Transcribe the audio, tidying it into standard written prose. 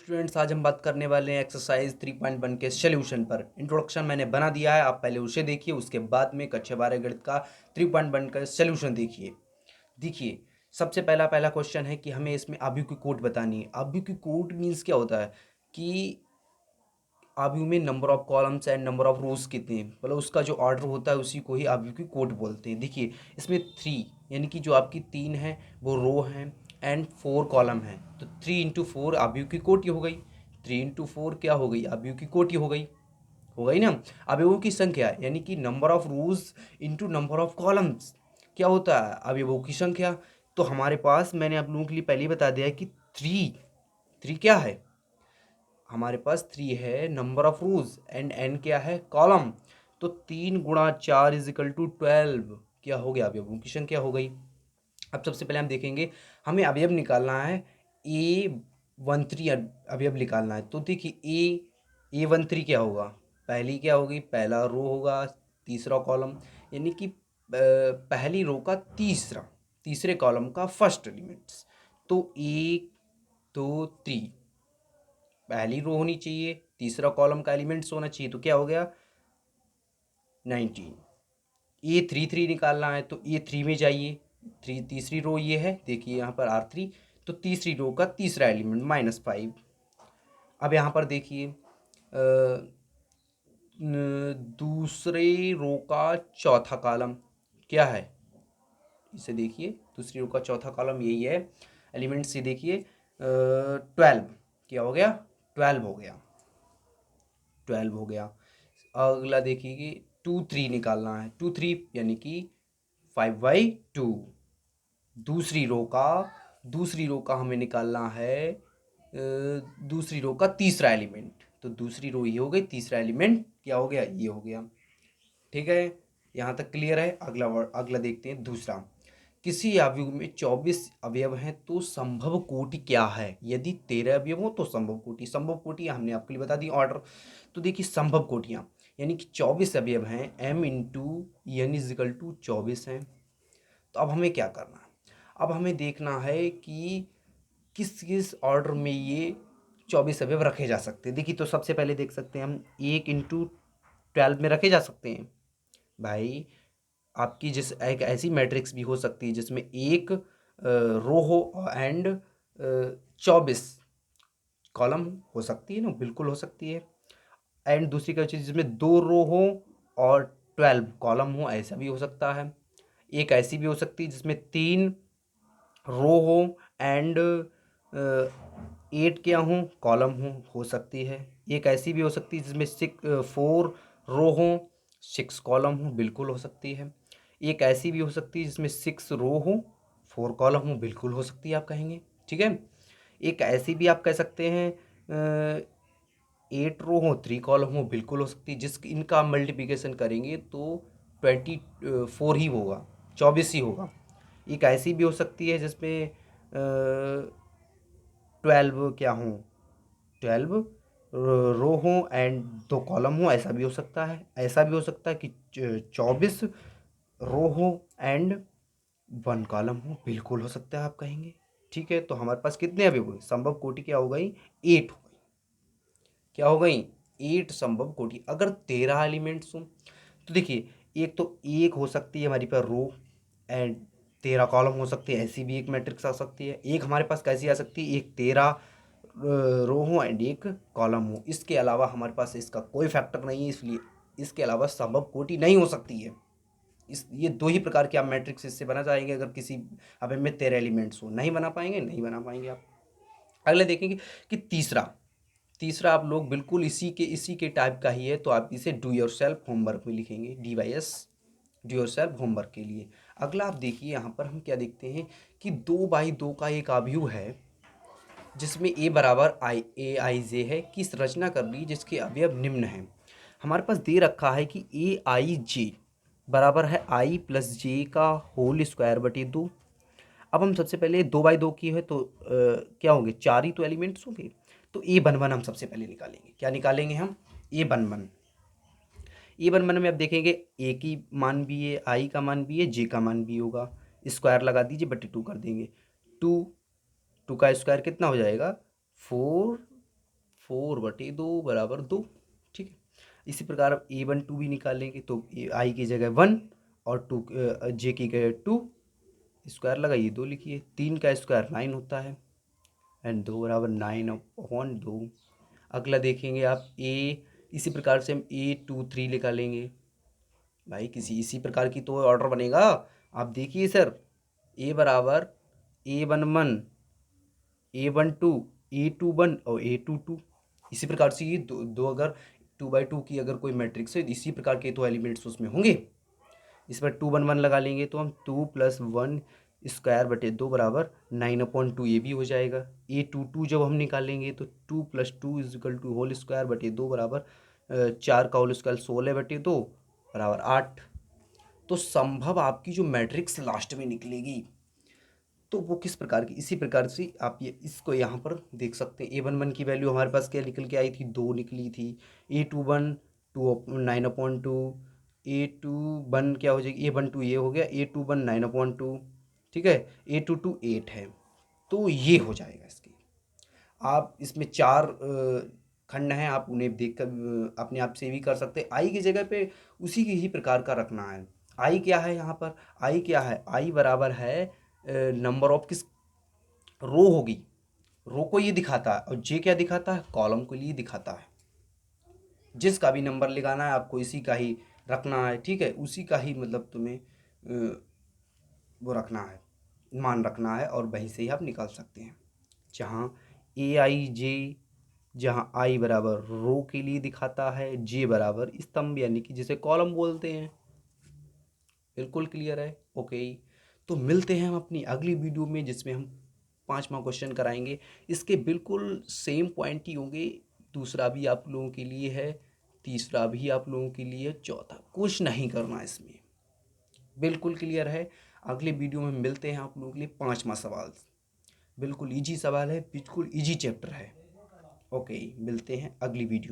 Students, आज हम बात करने वाले हैं एक्सरसाइज 3.1 के सोल्यूशन पर। इंट्रोडक्शन मैंने बना दिया है, आप पहले उसे देखिए, उसके बाद में कक्षा 12 गणित का 3.1 का सोल्यूशन देखिए। देखिए, सबसे पहला पहला क्वेश्चन है कि हमें इसमें आव्यूह की कोट बतानी है। आव्यूह की कोट मीन्स क्या होता है कि आव्यूह में number of columns and number of रोज कितने हैं, मतलब उसका जो ऑर्डर होता है उसी को ही आव्यूह की कोट बोलते हैं। देखिए, इसमें 3 यानी कि जो आपकी 3 है वो रो हैं एंड 4 कॉलम है, तो 3 इंटू 4 आव्यूह की कोटि हो गई। 3 इंटू 4 क्या हो गई? आव्यूह की कोटि हो गई ना। अवयवों की संख्या यानी कि number of rose into number of columns क्या होता है? अवयवों की संख्या। तो हमारे पास मैंने आप लोगों के लिए पहले ही बता दिया है कि थ्री थ्री क्या है? हमारे पास 3 है number of rose and n क्या है? कॉलम। तो 3 × 4 = 12 क्या हो गया? अवयवों की संख्या हो गई। अब सबसे पहले हम देखेंगे, हमें अवयव निकालना है। A13 अवयव निकालना है। तो देखिए, A13 क्या होगा? पहली क्या होगी? पहला रो होगा, तीसरा कॉलम, यानी कि पहली रो का तीसरे कॉलम का फर्स्ट एलिमेंट्स। तो 1 2 3 पहली रो होनी चाहिए, तीसरा कॉलम का एलिमेंट्स होना चाहिए, तो क्या हो गया? 19। A33 निकालना है तो A3 में जाइए। तीसरी रो ये है, देखिए यहाँ पर R3, तो तीसरी रो का तीसरा एलिमेंट -5। अब यहाँ पर देखिए, दूसरे रो का चौथा कॉलम क्या है? इसे देखिए, दूसरी रो का चौथा कॉलम यही है। एलिमेंट से देखिए, 12 क्या हो गया? 12 हो गया। अगला देखिए कि 2 3 निकालना है। 2 3 यानी कि 5/2। दूसरी रो का हमें निकालना है, दूसरी रो का तीसरा एलिमेंट। तो दूसरी रो ये हो गई, तीसरा एलिमेंट क्या हो गया? ये हो गया। ठीक है, यहाँ तक क्लियर है। अगला देखते हैं दूसरा। किसी अवयव में 24 अवयव हैं तो संभव कोटि क्या है? यदि 13 अवयव हो तो संभव कोटि हमने आपके लिए बता दी ऑर्डर। तो देखिए, संभव कोटियाँ यानी कि 24 अवयव हैं, m into n is equal to 24 हैं। तो अब हमें क्या करना है? अब हमें देखना है कि किस किस ऑर्डर में ये 24 अवयव रखे जा सकते हैं। देखिए, तो सबसे पहले देख सकते हैं हम 1 × 12 में रखे जा सकते हैं। भाई, आपकी जिस एक ऐसी मैट्रिक्स भी हो सकती है जिसमें एक रो हो एंड 24 कॉलम हो सकती है ना, बिल्कुल हो सकती है। एंड दूसरी क्या चीज़, जिसमें 2 रो हो और 12 कॉलम हो, ऐसा भी हो सकता है। एक ऐसी भी हो सकती है जिसमें 3 रो हो एंड 8 क्या हो? कॉलम हो सकती है। एक ऐसी भी हो सकती है जिसमें 4 रो हो, 6 कॉलम हो, बिल्कुल हो सकती है। एक ऐसी भी हो सकती है जिसमें 6 रो हो, 4 कॉलम हो, बिल्कुल हो सकती है, आप कहेंगे। ठीक है। एक ऐसी भी आप कह सकते हैं 8 रो हो, 3 कॉलम हो, बिल्कुल हो सकती है। इनका मल्टीप्लिकेशन करेंगे तो 24 ही होगा, 24 ही होगा। एक ऐसी भी हो सकती है जिसमें 12 क्या हो? 12 रो हो एंड 2 कॉलम हो, ऐसा भी हो सकता है। ऐसा भी हो सकता है कि 24 रो हो एंड 1 कॉलम हो, बिल्कुल हो सकता है, आप कहेंगे। ठीक है, तो हमारे पास कितने अभी हुए? संभव कोटि क्या हो गई? 8 हो गई। क्या हो गई? 8 संभव कोटि। अगर 13 एलिमेंट्स हो तो देखिए, एक तो एक हो सकती है हमारी पास रो एंड 13 कॉलम हो सकते हैं, ऐसी भी एक मैट्रिक्स आ सकती है। एक हमारे पास कैसी आ सकती है? एक 13 रो हो एंड एक कॉलम हो। इसके अलावा हमारे पास इसका कोई फैक्टर नहीं है, इसलिए इसके अलावा संभव कोटि नहीं हो सकती है। ये दो ही प्रकार के आप मैट्रिक्स इससे बना जाएंगे। अगर किसी अवयव में 13 एलिमेंट्स हो, नहीं बना पाएंगे, नहीं बना पाएंगे आप। अगले देखेंगे कि तीसरा तीसरा आप लोग बिल्कुल इसी के टाइप का ही है, तो आप इसे डू योर सेल्फ होमवर्क में लिखेंगे, DYS do your self homework के लिए। अगला आप देखिए, यहाँ पर हम क्या देखते हैं कि 2/2 का एक आव्यूह है जिसमें A बराबर AIJ है कि रचना कर ली जिसके अवयव निम्न हैं। हमारे पास दे रखा है कि AIJ बराबर है I + J का होल स्क्वायर बटे 2। अब हम सबसे पहले 2/2 की है तो क्या होंगे? 4 ही तो एलिमेंट्स होंगे। तो A11 हम सबसे पहले निकालेंगे। क्या निकालेंगे हम? A11 में अब देखेंगे, A की मान भी है, I का मान भी है, J का मान भी होगा। स्क्वायर लगा दीजिए, बटे 2 कर देंगे। 2 का स्क्वायर कितना हो जाएगा? 4 4/2 बराबर 2। ठीक है, इसी प्रकार A12 भी निकालेंगे तो आई की जगह 1 और टू जे की जगह 2, स्क्वायर लगाइए 2 लिखिए, 3 का स्क्वायर 9 होता है एंड 2 बराबर 9/2। अगला देखेंगे आप इसी प्रकार से हम A23 निकालेंगे। भाई किसी इसी प्रकार की तो ऑर्डर बनेगा। आप देखिए सर, A बराबर A11, A12, A21 और A22। इसी प्रकार से ये दो अगर 2/2 की अगर कोई मैट्रिक्स है, इसी प्रकार के तो एलिमेंट्स उसमें होंगे। इस पर 2 1 1 लगा लेंगे तो हम 2+1² बराबर 9/2 ये भी हो जाएगा। A22 जब हम निकालेंगे तो 2+2 = होल² बराबर 4 का होल स्क्वायर 16/2 बराबर 8। तो संभव आपकी जो मैट्रिक्स लास्ट में निकलेगी तो वो किस प्रकार की, इसी प्रकार से आप ये इसको यहाँ पर देख सकते हैं। A11 की वैल्यू हमारे पास क्या निकल के आई थी, 2 निकली थी। A21 9/2, A21 क्या हो जाएगी, A12 ये हो गया, A21 9/2। ठीक है, A22 8 है, तो ये हो जाएगा इसकी। आप इसमें 4 खंड हैं, आप उन्हें देख कर अपने आप से भी कर सकते हैं। आई की जगह पे उसी की ही प्रकार का रखना है। आई क्या है यहाँ पर, आई क्या है, आई बराबर है नंबर ऑफ किस रो होगी, रो को ये दिखाता है, और जे क्या दिखाता है, कॉलम को लिए दिखाता है। जिसका भी नंबर लगाना है आपको इसी का ही रखना है। ठीक है, उसी का ही मतलब तुम्हें वो रखना है, मान रखना है, और वहीं से ही आप निकाल सकते हैं। जहाँ AIJ, जहाँ आई बराबर रो के लिए दिखाता है, जे बराबर स्तंभ यानी कि जिसे कॉलम बोलते हैं। बिल्कुल क्लियर है, ओके। तो मिलते हैं हम अपनी अगली वीडियो में, जिसमें हम 5वां क्वेश्चन कराएंगे। इसके बिल्कुल सेम पॉइंट ही होंगे, दूसरा भी आप लोगों के लिए है, तीसरा भी आप लोगों के लिए, चौथा कुछ नहीं करना इसमें। बिल्कुल क्लियर है। अगले वीडियो में मिलते हैं आप लोगों के लिए 5वां सवाल। बिल्कुल इजी सवाल है, बिल्कुल इजी चैप्टर है। ओके, मिलते हैं अगली वीडियो।